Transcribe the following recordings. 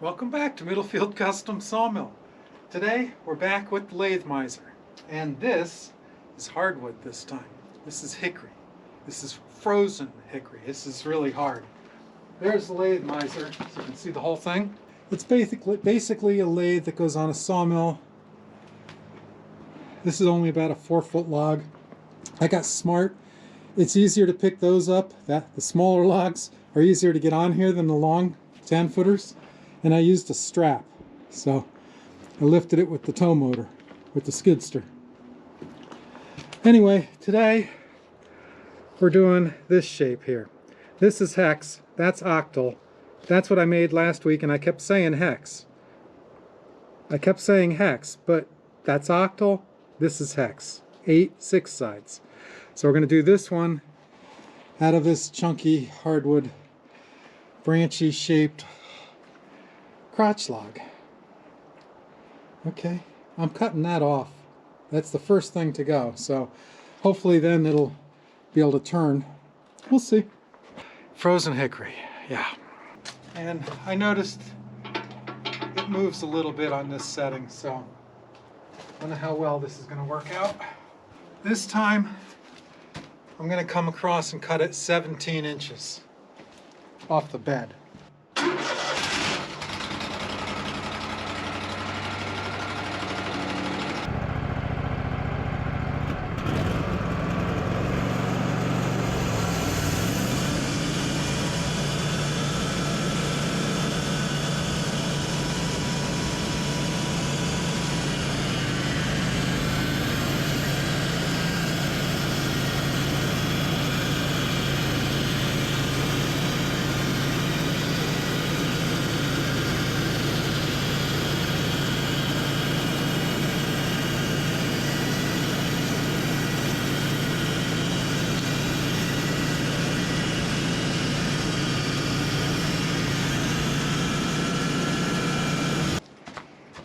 Welcome back to Middlefield Custom Sawmill. Today we're back with the Lathemizer, and this is hardwood this time. This is hickory. This is frozen hickory. This is really hard. There's the Lathemizer, so you can see the whole thing. It's basically a lathe that goes on a sawmill. This is only about a 4-foot log. I got smart. It's easier to pick those up. The smaller logs are easier to get on here than the long 10-footers. And I used a strap, so I lifted it with the tow motor, with the skidster. Anyway, today we're doing this shape here. This is hex, that's octal. That's what I made last week, and I kept saying hex. I kept saying hex, but that's octal, this is hex. 8 6 sides. So we're going to do this one out of this chunky hardwood, branchy shaped crotch log. Okay, I'm cutting that off. That's the first thing to go, so hopefully then it'll be able to turn. We'll see. Frozen hickory, yeah. And I noticed it moves a little bit on this setting, so I don't know how well this is going to work out. This time I'm going to come across and cut it 17 inches off the bed.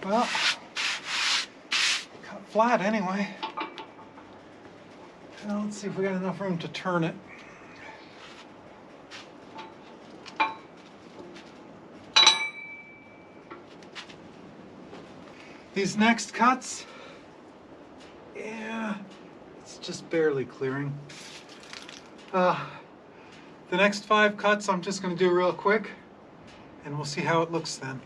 Well, cut flat anyway. Now let's see if we got enough room to turn it. These next cuts, yeah, it's just barely clearing. The next 5 cuts I'm just going to do real quick, and we'll see how it looks then.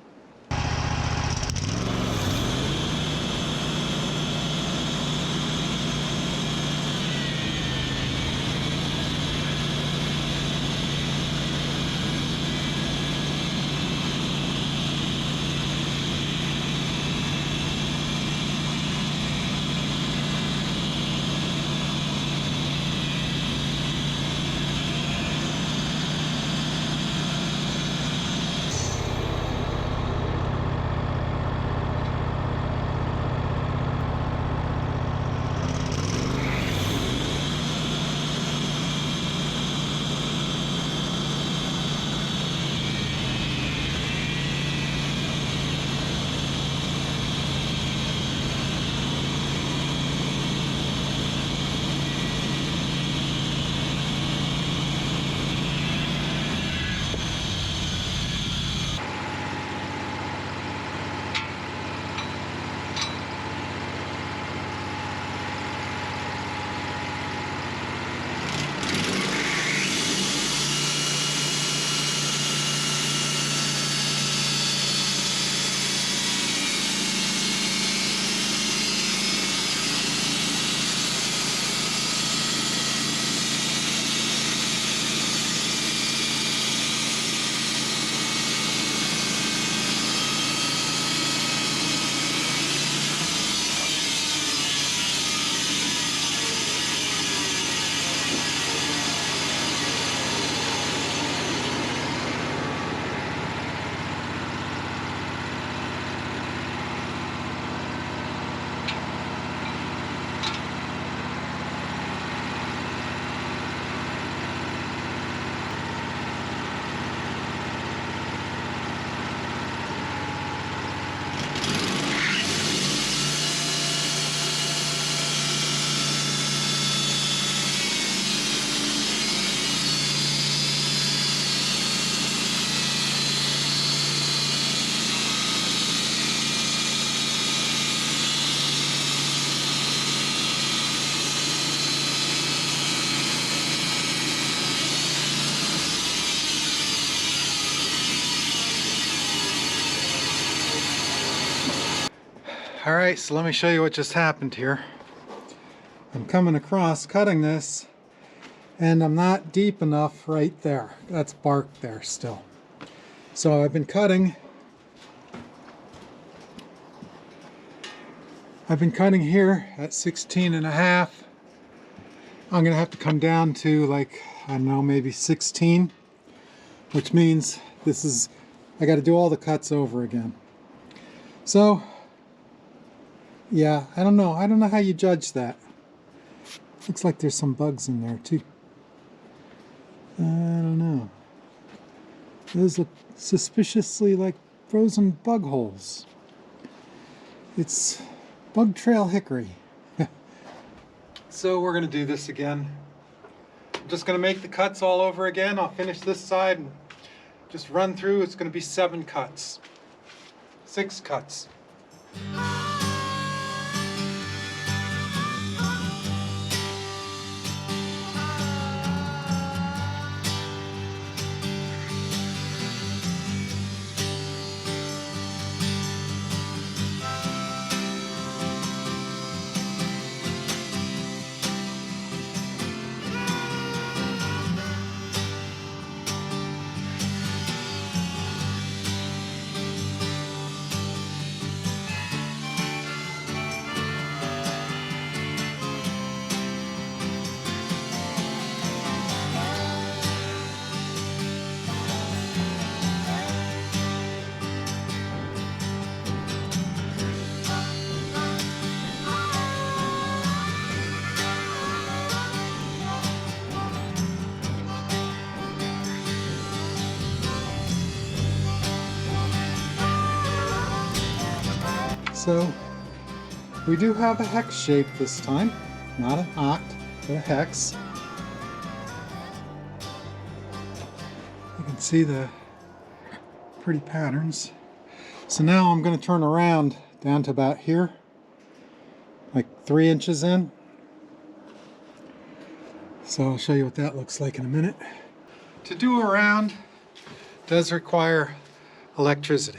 Alright, so let me show you what just happened here. I'm coming across cutting this, and I'm not deep enough right there. That's bark there still. So I've been cutting here at 16.5. I'm gonna have to come down to, like, I don't know, maybe 16, which means I got to do all the cuts over again. So yeah, I don't know how you judge that. Looks like there's some bugs in there too. I don't know. Those look suspiciously like frozen bug holes. It's bug trail hickory. So we're going to do this again. I'm just going to make the cuts all over again. I'll finish this side and just run through. It's going to be 7 cuts. 6 cuts. So we do have a hex shape this time, not an oct, but a hex. You can see the pretty patterns. So now I'm going to turn around down to about here, like 3 inches in. So I'll show you what that looks like in a minute. To do a round does require electricity.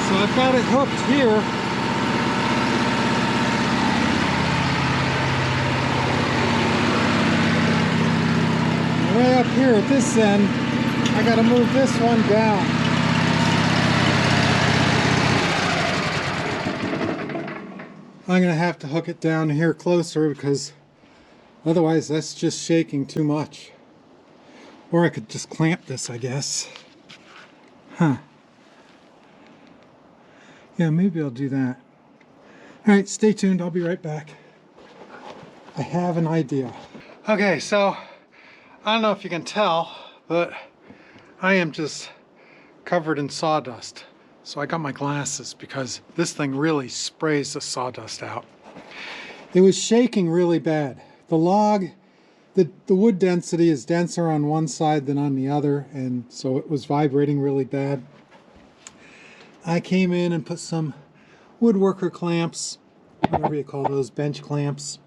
So I've got it hooked here. Way up here at this end, I got to move this one down. I'm going to have to hook it down here closer because otherwise that's just shaking too much. Or I could just clamp this, I guess. Huh. Yeah, maybe I'll do that. Alright, stay tuned. I'll be right back. I have an idea. Okay, so I don't know if you can tell, but I am just covered in sawdust. So I got my glasses because this thing really sprays the sawdust out. It was shaking really bad. The log, the wood density is denser on one side than on the other, and so it was vibrating really bad. I came in and put some woodworker clamps, whatever you call those, bench clamps,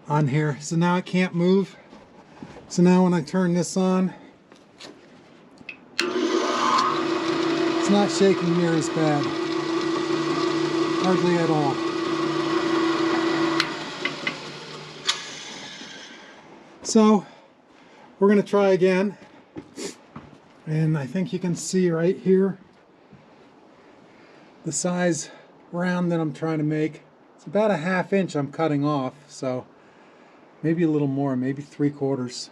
on here. So now it can't move. So now when I turn this on, it's not shaking near as bad. Hardly at all. So we're going to try again. And I think you can see right here the size round that I'm trying to make. It's about a 1/2 inch I'm cutting off, so maybe a little more, maybe 3/4.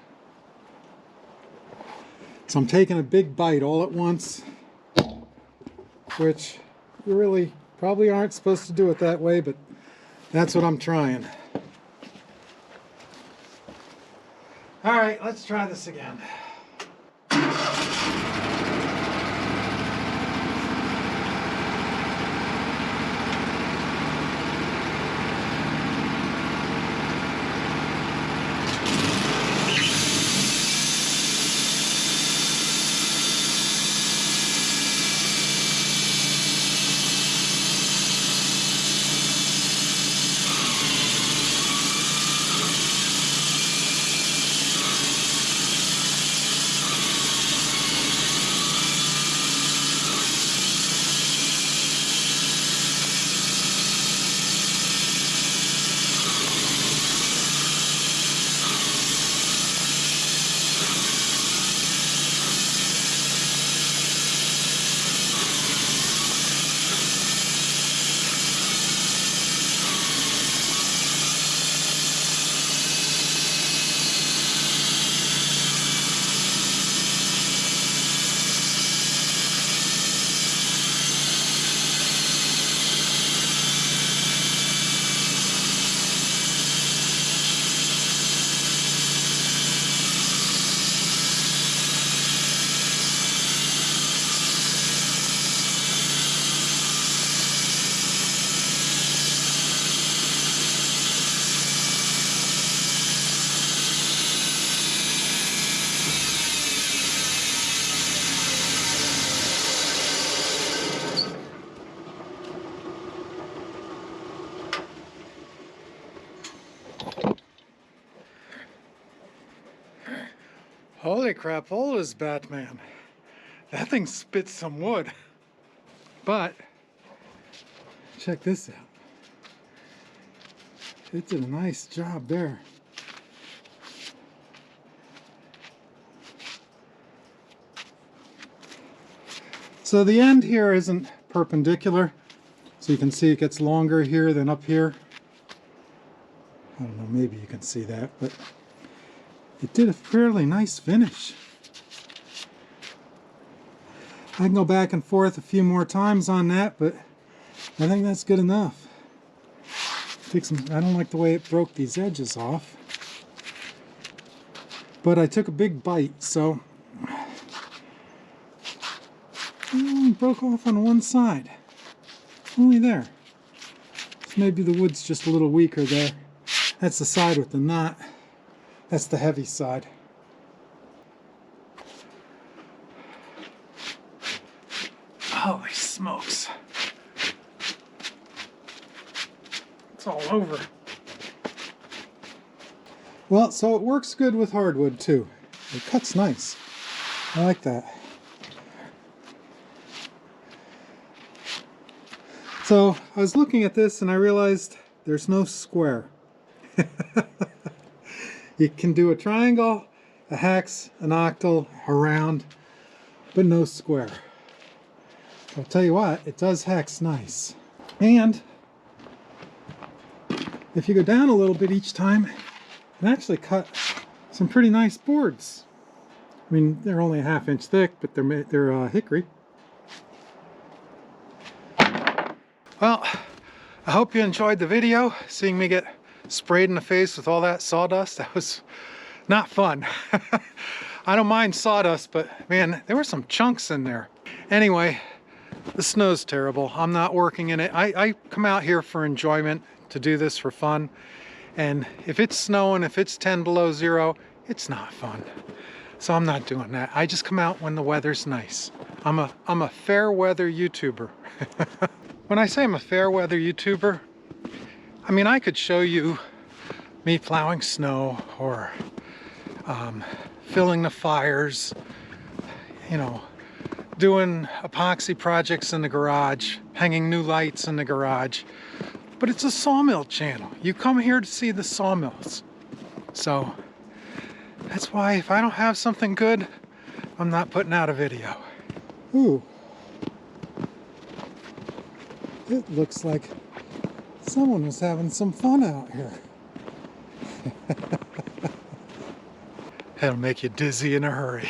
So I'm taking a big bite all at once, which you really probably aren't supposed to do it that way, but That's what I'm trying. All right, let's try this again. Holy crapolas, Batman. That thing spits some wood. But, check this out. It did a nice job there. So the end here isn't perpendicular. So you can see it gets longer here than up here. I don't know, maybe you can see that, but it did a fairly nice finish. I can go back and forth a few more times on that, but I think that's good enough. I don't like the way it broke these edges off. But I took a big bite, so it only broke off on one side. Only there. So maybe the wood's just a little weaker there. That's the side with the knot. That's the heavy side. Holy smokes. It's all over. Well, so it works good with hardwood too. It cuts nice. I like that. So I was looking at this and I realized there's no square. You can do a triangle, a hex, an octal, a round, but no square. I'll tell you what, it does hex nice. And if you go down a little bit each time, you can actually cut some pretty nice boards. I mean, they're only a ½ inch thick, but they're hickory. Well, I hope you enjoyed the video, seeing me get sprayed in the face with all that sawdust. That was not fun. I don't mind sawdust, but man, there were some chunks in there. Anyway, the snow's terrible. I'm not working in it. I come out here for enjoyment, to do this for fun. And if it's snowing, if it's 10 below zero, it's not fun. So I'm not doing that. I just come out when the weather's nice. I'm a fair weather YouTuber. When I say I'm a fair weather YouTuber, I mean, I could show you me plowing snow or filling the fires, you know, doing epoxy projects in the garage, hanging new lights in the garage. But it's a sawmill channel. You come here to see the sawmills. So that's why if I don't have something good, I'm not putting out a video. Ooh. It looks like someone was having some fun out here. That'll make you dizzy in a hurry.